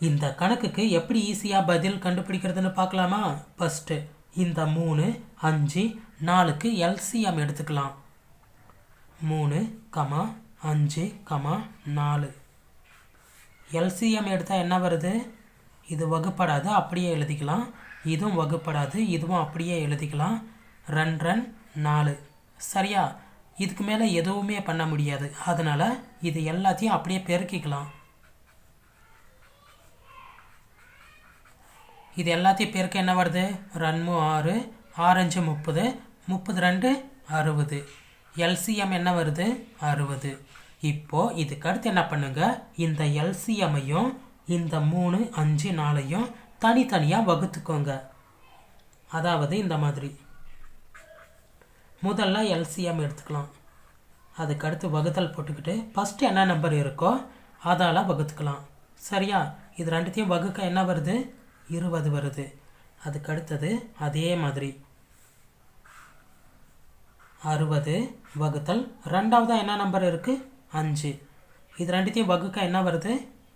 இந்த கணக்குக்கு எப்படி ஈஸியாக பதில் கண்டுபிடிக்கிறதுன்னு பார்க்கலாமா? ஃபஸ்ட்டு இந்த 3, 5, 4க்கு எல்சிஎம் எடுத்துக்கலாம். 3, 5, 4 எல்சிஎம் எடுத்தால் என்ன வருது? இது வகுப்படாது, அப்படியே எழுதிக்கலாம். இதுவும் வகுப்படாது, இதுவும் அப்படியே எழுதிக்கலாம். 2, 4 சரியா? இதுக்கு மேலே எதுவுமே பண்ண முடியாது. அதனால் இது எல்லாத்தையும் அப்படியே பெருக்கிக்கலாம். இது எல்லாத்தையும் பெருக்க என்ன வருது? 2 6, 6 5 30, 32 60. எல்சிஎம் என்ன வருது? 60. இப்போது இதுக்கு அடுத்து என்ன பண்ணுங்க, இந்த எல்சிஎம்மையும் இந்த 3, 5, 4ஐயும் தனித்தனியாக வகுத்துக்கோங்க. அதாவது இந்த மாதிரி முதல்ல எல்சிஎம் எடுத்துக்கலாம். அதுக்கடுத்து வகுத்தல் போட்டுக்கிட்டு ஃபஸ்ட்டு என்ன நம்பர் இருக்கோ அதால் வகுத்துக்கலாம். சரியா? இது ரெண்டுத்தையும் வகுக்க என்ன வருது? 20 வருது. அதுக்கடுத்தது அதே மாதிரி 60 வகுத்தல் ரெண்டாவதாக என்ன நம்பர் இருக்குது? 5. இது ரெண்டுத்தையும் வகுக்க என்ன வருது?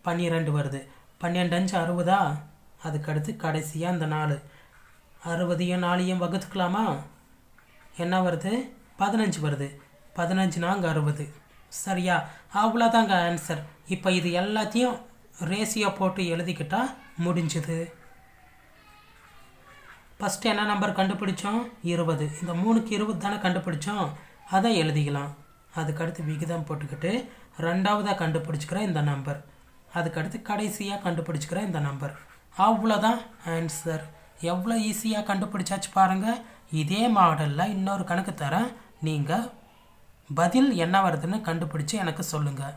12 வருது. 12 5 60. அதுக்கடுத்து கடைசியாக இந்த 4, 60யும் 4யும் வகுத்துக்கலாமா? என்ன வருது? 15 வருது. 15 4 60. சரியா? அவ்வளோதாங்க ஆன்சர். இப்போ இது எல்லாத்தையும் ரேஷியோ போட்டு எழுதிக்கிட்டால் முடிஞ்சுது. ஃபஸ்ட்டு என்ன நம்பர் கண்டுபிடிச்சோம்? 20. இந்த 3க்கு 20 தானே கண்டுபிடிச்சோம், அதை எழுதிக்கலாம். அதுக்கடுத்து விகிதம் போட்டுக்கிட்டு ரெண்டாவதாக கண்டுபிடிச்சிக்கிற இந்த நம்பர், அதுக்கடுத்து கடைசியாக கண்டுபிடிச்சிக்கிற இந்த நம்பர். அவ்வளோதான் ஆன்சர். எவ்வளோ ஈஸியாக கண்டுபிடிச்சாச்சு பாருங்கள். இதே மாடலில் இன்னொரு கணக்கு தரேன். நீங்கள் பதில் என்ன வருதுன்னு கண்டுபிடிச்சி எனக்கு சொல்லுங்கள்.